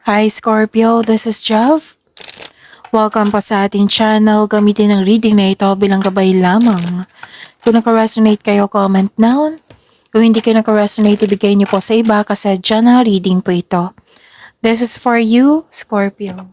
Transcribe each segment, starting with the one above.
Hi Scorpio, this is Jav. Welcome pa sa ating channel. Gamitin ang reading na ito bilang gabay lamang. Kung naka-resonate kayo, comment down. Kung hindi kayo naka-resonate, ibigay niyo po sa iba kasi general reading po ito. This is for you, Scorpio.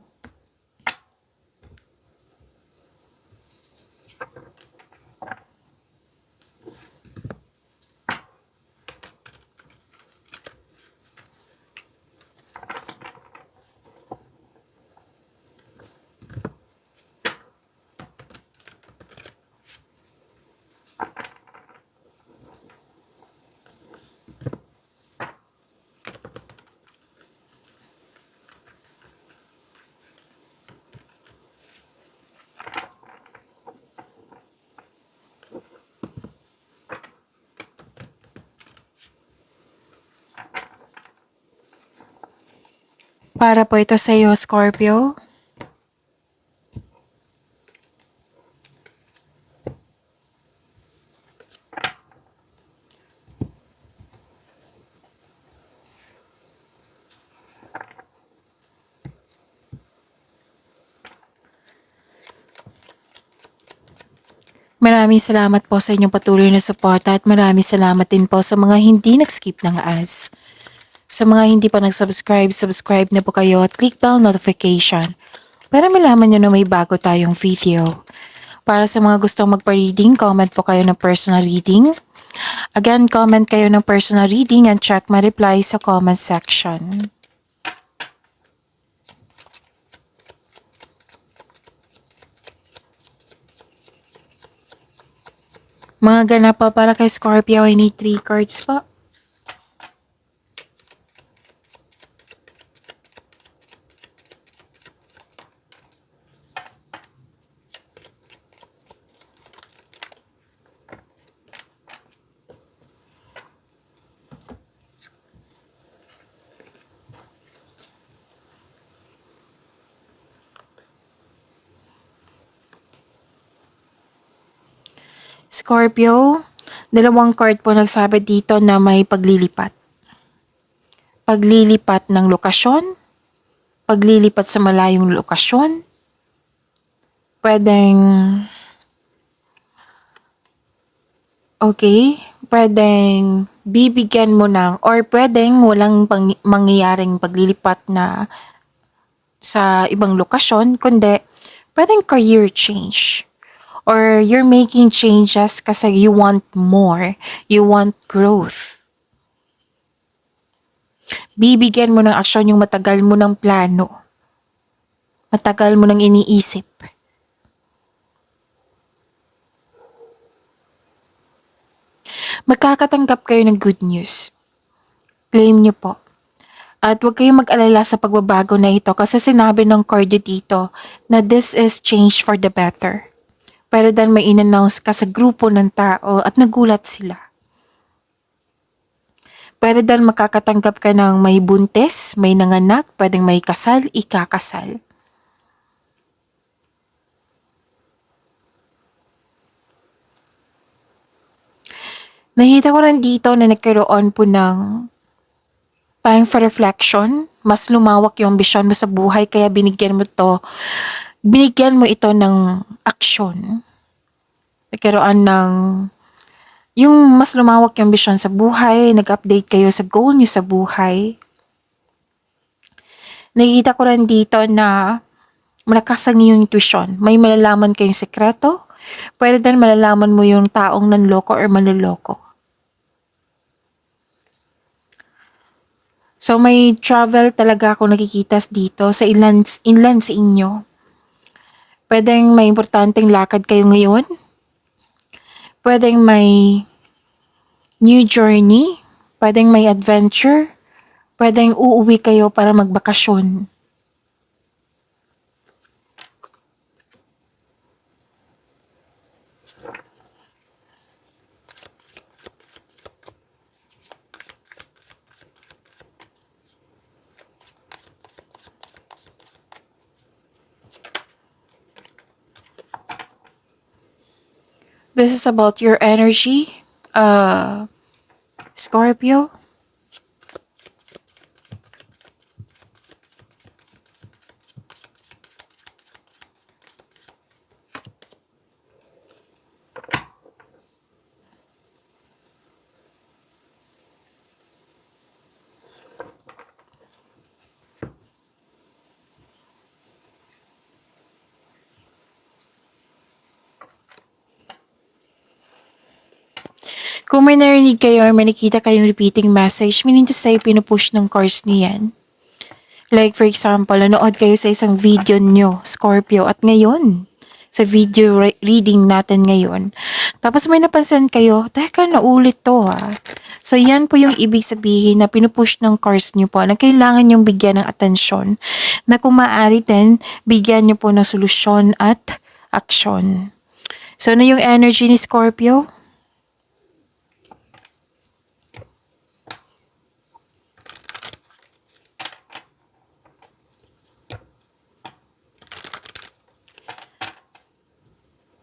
Para po ito sa iyo, Scorpio. Maraming salamat po sa inyong patuloy na suporta at maraming salamat din po sa mga hindi nag-skip ng ads. Sa mga hindi pa nag-subscribe, subscribe na po kayo at click bell notification para malaman nyo na may bago tayong video. Para sa mga gustong magpa-reading, comment po kayo ng personal reading. Again, comment kayo ng personal reading and check my reply sa comment section. Mga ganap pa para kay Scorpio, I need 3 cards po. Scorpio, dalawang card po nagsabi dito na may paglilipat. Paglilipat ng lokasyon, paglilipat sa malayong lokasyon, pwedeng, pwedeng bibigyan mo ng, or pwedeng walang mangyayaring paglilipat na sa ibang lokasyon, kundi pwedeng career change. Or you're making changes kasi you want more, you want growth. Bibigyan mo ng aksyon yung matagal mo ng plano. Matagal mo ng iniisip. Magkakatanggap kayo ng good news. Claim nyo po. At huwag kayong mag-alala sa pagbabago na ito kasi sinabi ng card dito na this is change for the better. Pero dahil may in-announce ka sa grupo ng tao at nagulat sila. Pero dahil makakatanggap ka ng may buntis, may nanganak, pwedeng may kasal, ikakasal. Nakita ko rin dito na nagkaroon po ng time for reflection. Mas lumawak yung ambisyon mo sa buhay kaya binigyan mo ito ng aksyon. Nagkaroon ng yung mas lumawak yung ambisyon sa buhay, nag-update kayo sa goal niyo sa buhay. Nakikita ko rin dito na malakas ang iyong intuition. May malalaman kayong sekreto. Pwede din malalaman mo yung taong nanloko or manloloko. So may travel talaga ako nakikita dito sa inland sa inyo. Pwedeng may importanteng lakad kayo ngayon. Pwedeng may new journey. Pwedeng may adventure. Pwedeng uuwi kayo para magbakasyon. This is about your energy, Scorpio. Kung may narinig kayo or may nakita kayong repeating message, meaning to say, pinupush ng cards niyo yan. Like for example, nanood kayo sa isang video nyo, Scorpio, at ngayon, sa video reading natin ngayon, tapos may napansin kayo, teka, naulit to ha. So yan po yung ibig sabihin na pinupush ng cards nyo po na kailangan yung bigyan ng atensyon na kung maaari din, bigyan nyo po ng solusyon at aksyon. So na yung energy ni Scorpio?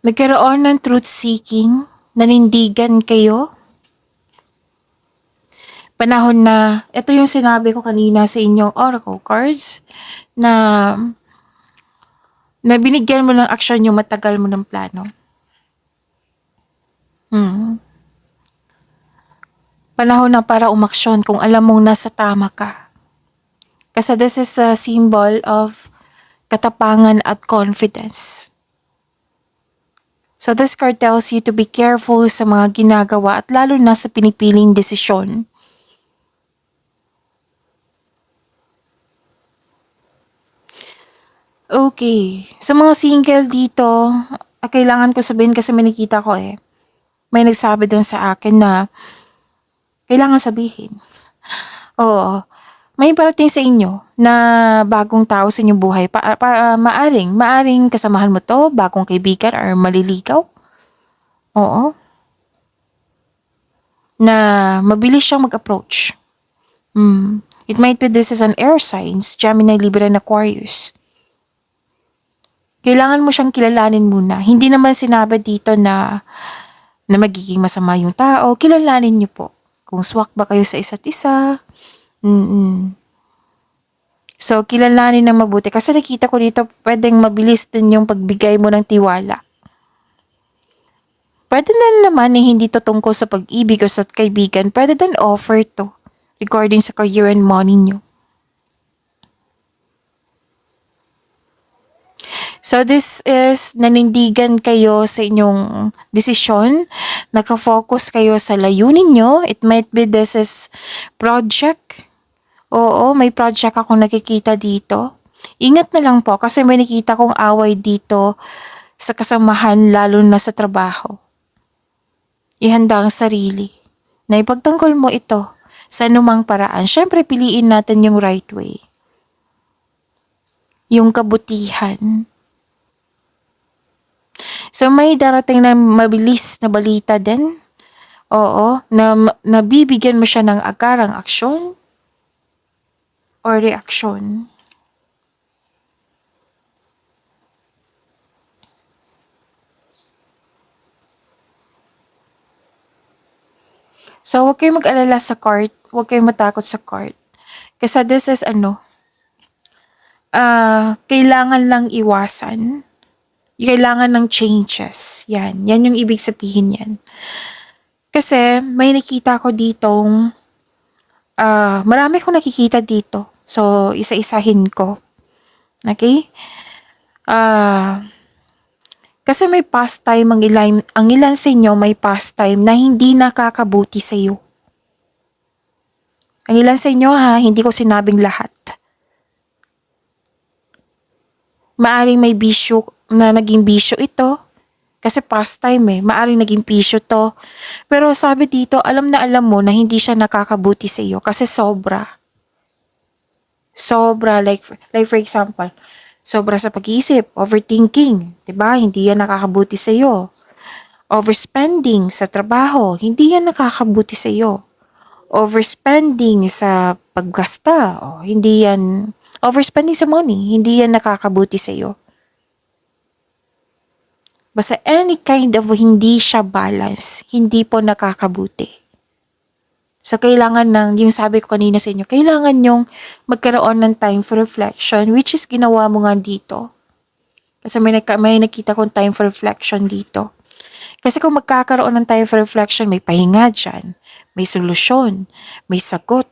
Nagkaroon ng truth-seeking, nanindigan kayo. Panahon na, ito yung sinabi ko kanina sa inyong oracle cards, na binigyan mo ng aksyon yung matagal mo ng plano. Panahon na para umaksyon kung alam mong nasa tama ka. Kasi this is the symbol of katapangan at confidence. So this card tells you to be careful sa mga ginagawa at lalo na sa pinipiling desisyon. Okay. Sa mga single dito, kailangan ko sabihin kasi may nakita ko eh. May nagsabi din sa akin na kailangan sabihin. Oo. May parating sa inyo na bagong tao sa inyong buhay. Maaring kasamahan mo to, bagong kaibigan or maliligaw. Oo. Na mabilis siyang mag-approach. It might be this is an air signs, Gemini, Libra, and Aquarius. Kailangan mo siyang kilalanin muna. Hindi naman sinabi dito na magiging masama yung tao. Kilalanin niyo po. Kung swak ba kayo sa isa't isa. So, kilalanin ng mabuti. Kasi nakita ko dito, pwedeng mabilis din yung pagbigay mo ng tiwala. Pwede na naman hindi to tungkol sa pag-ibig o sa kaibigan. Pwede din offer to regarding sa career and money nyo. So, this is nanindigan kayo sa inyong desisyon. Nakafocus kayo sa layunin nyo. It might be this is project. Oo, may project akong nakikita dito. Ingat na lang po kasi may nakita kong away dito sa kasamahan lalo na sa trabaho. Ihanda ang sarili na ipagtanggol mo ito sa anumang paraan. Siyempre, piliin natin yung right way. Yung kabutihan. So, may darating na mabilis na balita din. Oo, na nabibigyan mo siya ng agarang aksyon or reaksyon. So, huwag kayong mag-alala sa card. Huwag kayong matakot sa card. Kasi this is kailangan lang iwasan. Kailangan ng changes. Yan yung ibig sabihin yan. Kasi may nakita ko ditong, marami kong nakikita dito. So, isa-isahin ko. Okay? Kasi may pastime, ang ilan sa inyo may pastime na hindi nakakabuti sa iyo. Ang ilan sa inyo hindi ko sinabing lahat. Maaring may bisyo na naging bisyo ito. Kasi pastime maaring naging bisyo to. Pero sabi dito, alam na alam mo na hindi siya nakakabuti sa iyo kasi sobra. Sobra, like for example, sobra sa pag-iisip, overthinking, 'di ba? Hindi yan nakakabuti sa iyo. Overspending sa trabaho, hindi yan nakakabuti sa iyo. Overspending sa paggasta, hindi yan, overspending sa money, hindi yan nakakabuti sa iyo. Basta any kind of hindi siya balance, hindi po nakakabuti. So, kailangan yung sabi ko kanina sa inyo, kailangan yung magkaroon ng time for reflection, which is ginawa mo nga dito. Kasi may nakita kong time for reflection dito. Kasi kung magkakaroon ng time for reflection, may pahinga dyan, may solusyon, may sagot.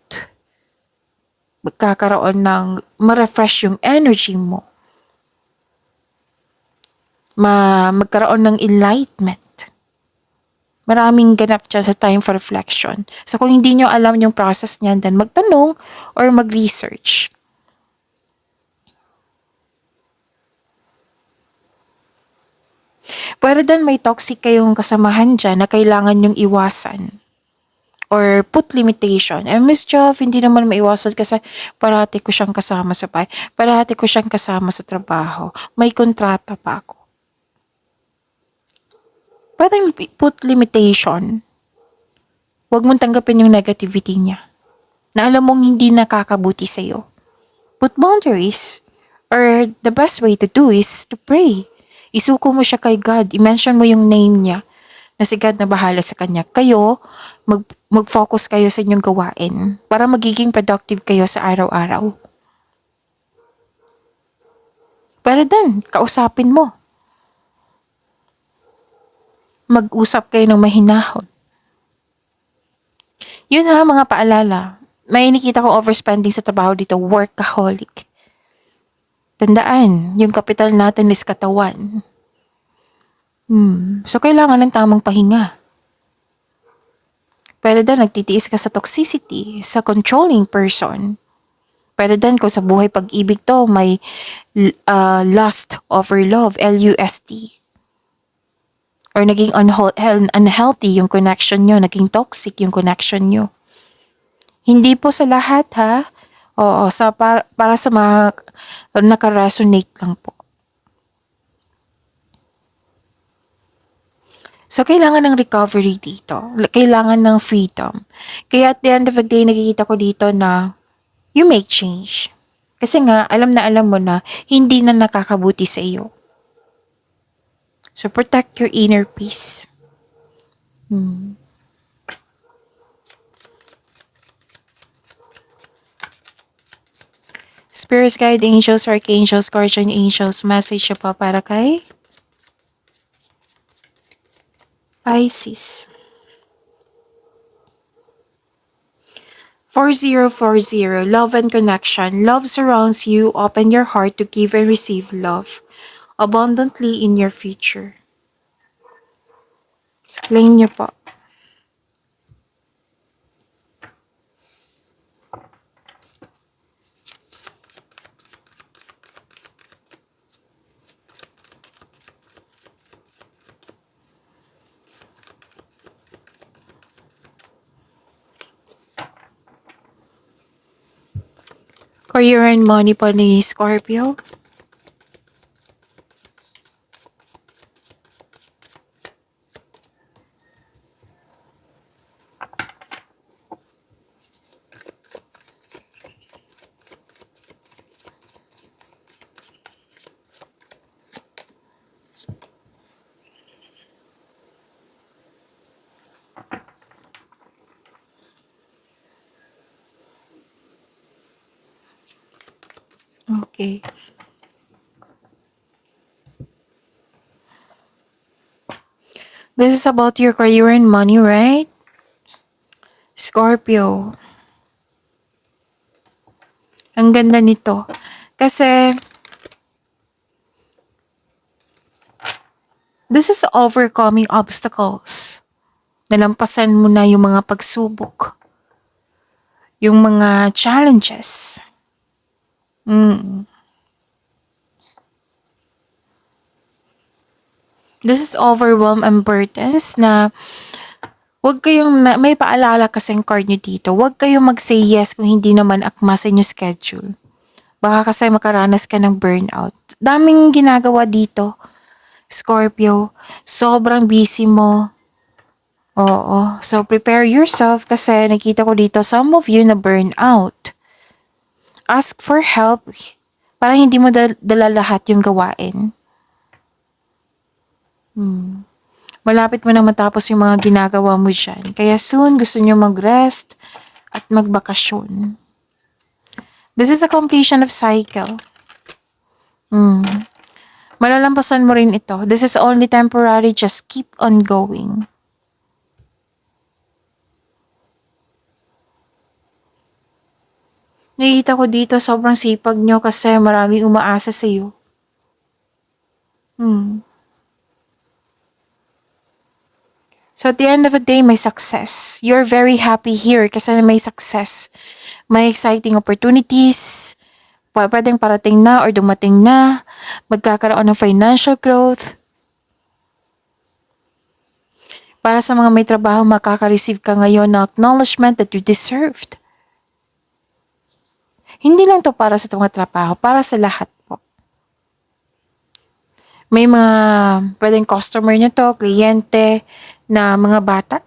Magkakaroon ng ma-refresh yung energy mo. Magkaroon ng enlightenment. Maraming ganap dyan sa time for reflection. So kung hindi nyo alam yung process niyan, then magtanong or mag-research. Pwede din may toxic kayong kasamahan dyan na kailangan yung iwasan or put limitation. Miss Joff, hindi naman maiwasan kasi parati ko siyang kasama sa bahay. Parati ko siyang kasama sa trabaho. May kontrata pa ako. Pwedeng put limitation. Huwag mong tanggapin yung negativity niya na alam mong hindi nakakabuti sa'yo. Put boundaries. Or the best way to do is to pray. Isuko mo siya kay God. I-mention mo yung name niya na si God na bahala sa kanya. Kayo, mag-focus kayo sa inyong gawain para magiging productive kayo sa araw-araw. Pero then, kausapin mo. Mag-usap kayo ng mahinahon. Yun ha, mga paalala. May nakita ko overspending sa trabaho dito, workaholic. Tandaan, yung kapital natin is katawan. So, kailangan ng tamang pahinga. Pwede din nagtitiis ka sa toxicity, sa controlling person. Pwede din kung sa buhay pag-ibig to, may lust over love, L-U-S-T. Or naging unhealthy yung connection nyo, naging toxic yung connection nyo. Hindi po sa lahat ha. Oo, para sa mga naka-resonate lang po. So, kailangan ng recovery dito. Kailangan ng freedom. Kaya at the end of the day, nakikita ko dito na you make change. Kasi nga, alam mo na hindi na nakakabuti sa iyo. So, protect your inner peace. Spirits, guide angels, archangels, guardian angels, message siya pa para kay Pisces. 4040, love and connection. Love surrounds you. Open your heart to give and receive love abundantly in your future. Explain niyo po. Career and money po ni Scorpio. Okay. This is about your career and money, right? Scorpio. Ang ganda nito. Kasi, this is overcoming obstacles. Nalampasan mo na yung mga pagsubok. Yung mga challenges. This is overwhelm and burdens na may paalala kasing card nyo dito. Huwag kayong mag-say yes kung hindi naman akma sa inyong schedule. Baka kasi makaranas ka ng burnout. Daming ginagawa dito, Scorpio. Sobrang busy mo. Oo. So, prepare yourself kasi nakita ko dito some of you na burnout. Ask for help para hindi mo dala lahat yung gawain. Malapit mo na matapos yung mga ginagawa mo dyan. Kaya soon, gusto nyo mag-rest at magbakasyon. This is a completion of cycle. Malalampasan mo rin ito. This is only temporary. Just keep on going. Nakikita ko dito, sobrang sipag nyo kasi maraming umaasa sa iyo. So at the end of the day, may success. You're very happy here kasi may success. May exciting opportunities. Pwedeng parating na or dumating na. Magkakaroon ng financial growth. Para sa mga may trabaho, makaka-receive ka ngayon ng acknowledgement that you deserved. Hindi lang to para sa mga trabaho, para sa lahat po. May mga pwedeng customer nyo to, kliyente, na mga bata.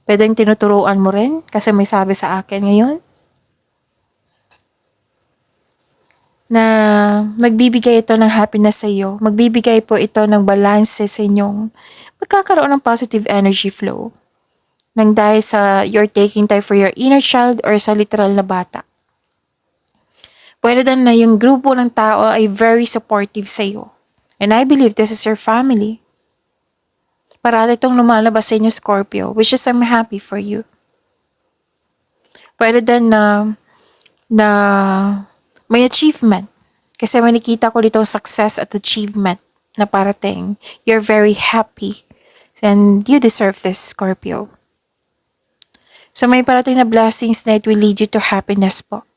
Pwedeng tinuturuan mo rin kasi may sabi sa akin ngayon na magbibigay ito ng happiness sa iyo. Magbibigay po ito ng balance sa inyong magkakaroon ng positive energy flow. Nang dahil sa you're taking time for your inner child or sa literal na bata. Pwede din na yung grupo ng tao ay very supportive sa iyo. And I believe this is your family. Parati itong lumalabas sa inyo, Scorpio, which is I'm happy for you. Pwede din na may achievement. Kasi may nakita ko dito success at achievement na parating. You're very happy. And you deserve this, Scorpio. So may parating na blessings na it will lead you to happiness po.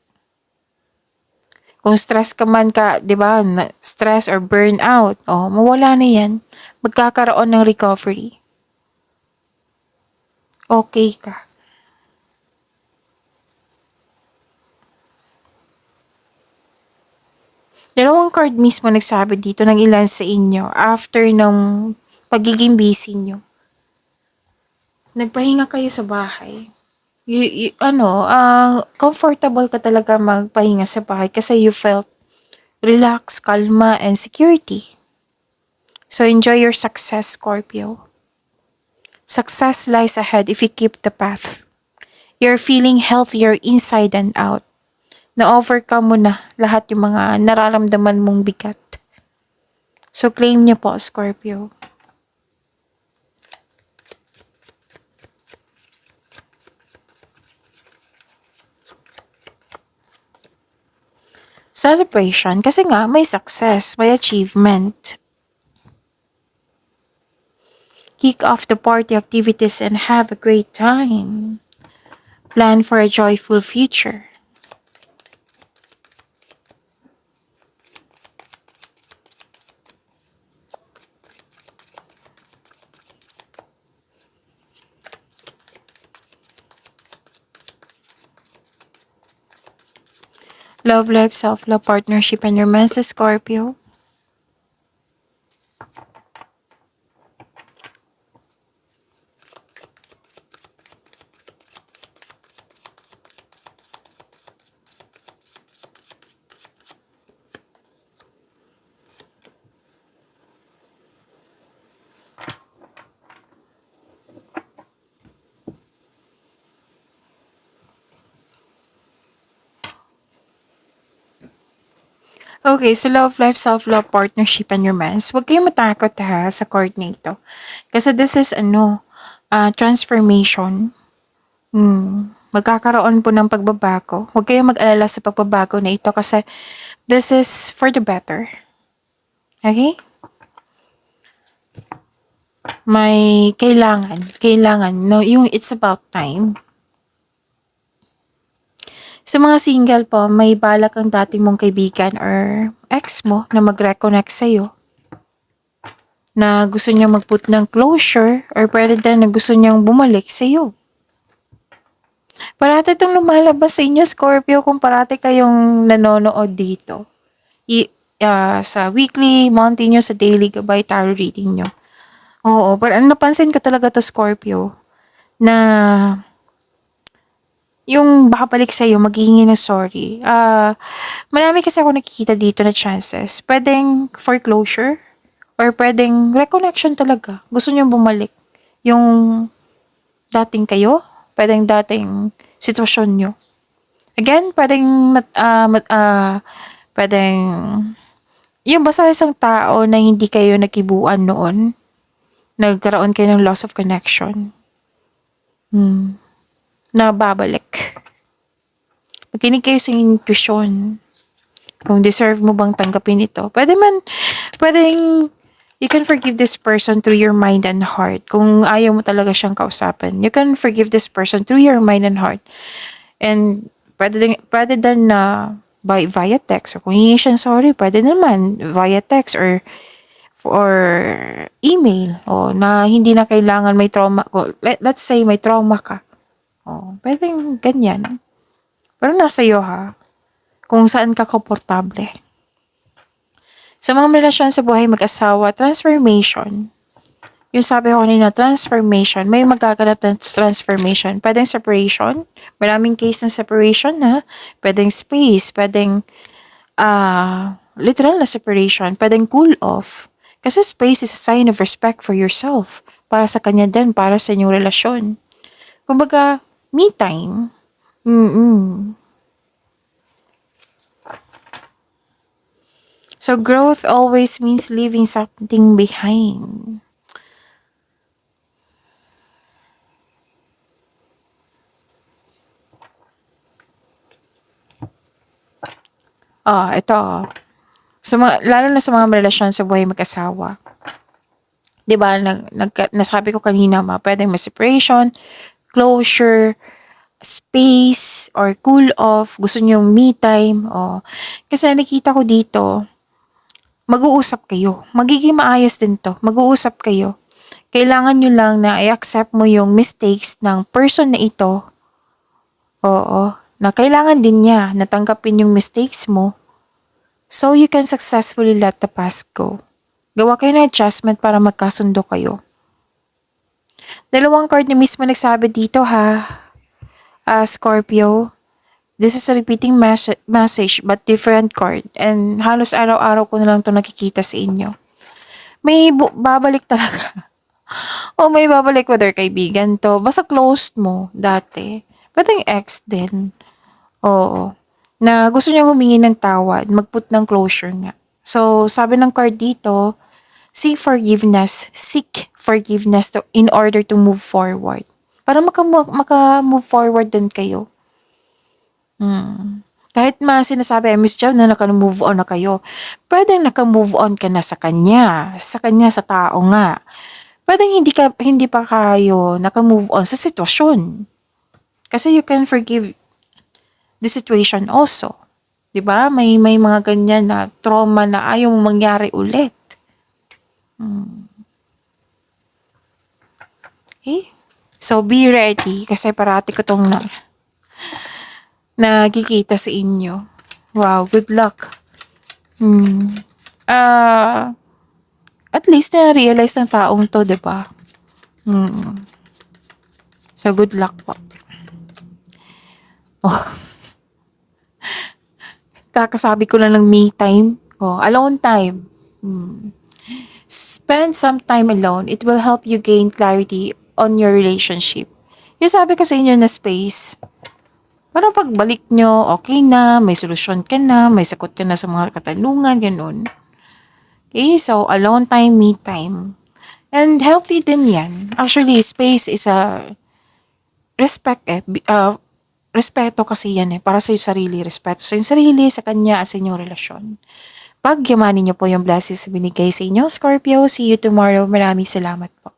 Kung stress ka man ka, di ba, stress or burnout, mawala na yan. Magkakaroon ng recovery. Okay ka. Dalawang card mismo nagsabi dito ng ilan sa inyo after ng pagiging busy nyo. Nagpahinga kayo sa bahay. Comfortable ka talaga magpahinga sa bahay kasi you felt relax, kalma, and security. So enjoy your success, Scorpio. Success lies ahead if you keep the path. You're feeling healthier inside and out. Na-overcome mo na lahat yung mga nararamdaman mong bigat. So claim niyo po, Scorpio. Celebration kasi nga may success, may achievement. Kick off the party activities and have a great time. Plan for a joyful future. Love life, self-love, partnership, and romance, Scorpio. Okay, so love life, self-love, partnership, and romance. Huwag kayong matakot ha sa card na ito. Kasi this is transformation. Magkakaroon po ng pagbabago. Huwag kayong mag-alala sa pagbabago na ito kasi this is for the better. Okay? May kailangan, no, yung it's about time. Sa mga single po, may balak ang dating mong kaibigan or ex mo na mag-reconnect sa'yo. Na gusto niyang mag-put ng closure or pwede din na gusto niyang bumalik sa'yo. Parati itong lumalabas sa inyo, Scorpio, kung parati kayong nanonood dito. Sa weekly, monthly nyo, sa daily gabay tarot reading nyo. Oo, pero napansin ko talaga to, Scorpio, na yung baka balik sa'yo, maghihingi ng sorry. Marami kasi ako nakikita dito na chances. Pwedeng foreclosure or pwedeng reconnection talaga. Gusto niyong bumalik. Yung dating kayo, pwedeng dating sitwasyon nyo. Again, pwedeng yung basta isang tao na hindi kayo nakibuan noon, nagkaroon kayo ng loss of connection. Na babalik. Makinig kayo sa intuition. Kung deserve mo bang tanggapin ito. Pwedeng You can forgive this person through your mind and heart. Kung ayaw mo talaga siyang kausapin, you can forgive this person through your mind and heart. And pwede din na via text. O kung hihingi siyang sorry, pwede naman via text or email. O na hindi na kailangan may trauma. Let's say may trauma ka. O, pwedeng ganyan. Pero nasa iyo ha. Kung saan ka komportable. Sa mga relasyon sa buhay mag-asawa, transformation. Yung sabi ko kanina, transformation. May magaganap ng transformation. Pwedeng separation. Maraming case ng separation ha. Pwedeng space. Pwedeng literal na separation. Pwedeng cool off. Kasi space is a sign of respect for yourself. Para sa kanya din. Para sa inyong relasyon. Kumbaga, me time. So, growth always means leaving something behind. Ito. Lalo na sa mga relasyon sa buhay mag-asawa. 'Di ba? Nasabi ko kanina, pwedeng may separation, closure, space, or cool off. Gusto niyo me time. Kasi nakita ko dito, mag-uusap kayo. Magiging maayos din to. Mag-uusap kayo. Kailangan nyo lang na i-accept mo yung mistakes ng person na ito. Na kailangan din niya natanggapin yung mistakes mo. So you can successfully let the past go. Gawa kayo ng adjustment para magkasundo kayo. Dalawang card na mismo nagsabi dito ha. Scorpio. This is a repeating message but different card. And halos araw-araw ko na lang ito nakikita sa inyo. May babalik talaga. May babalik whether kaibigan to. Basta closed mo dati. Pwedeng ex din. Na gusto niya humingi ng tawad. Mag-put ng closure nga. So, sabi ng card dito, seek forgiveness in order to move forward. Para maka-move forward din kayo. Kahit sinasabi, Miss Jow, na naka-move on na kayo. Pwedeng naka-move on ka na sa kanya, sa tao nga. Pwedeng hindi pa kayo naka-move on sa sitwasyon. Kasi you can forgive the situation also. 'Di ba? May mga ganyan na trauma na ayaw mo mangyari ulit. Okay? So, be ready kasi parati ko tong nakikita sa inyo. Wow, good luck. At least na-realize ng taong to, 'di ba? So, good luck po. Kakasabi ko lang ng me time. Alone time. Spend some time alone. It will help you gain clarity on your relationship. Yung sabi ko sa inyo na space, parang pagbalik nyo, okay na, may solusyon ka na, may sagot ka na sa mga katanungan, ganun. Okay, so alone time, me time. And healthy din yan. Actually, space is a respect respeto kasi yan para sa yung sarili. Respeto sa yung sarili, sa kanya, at sa inyong relasyon. Pagyamanin niyo po yung blessings binigay sa inyo, Scorpio. See you tomorrow. Maraming salamat po.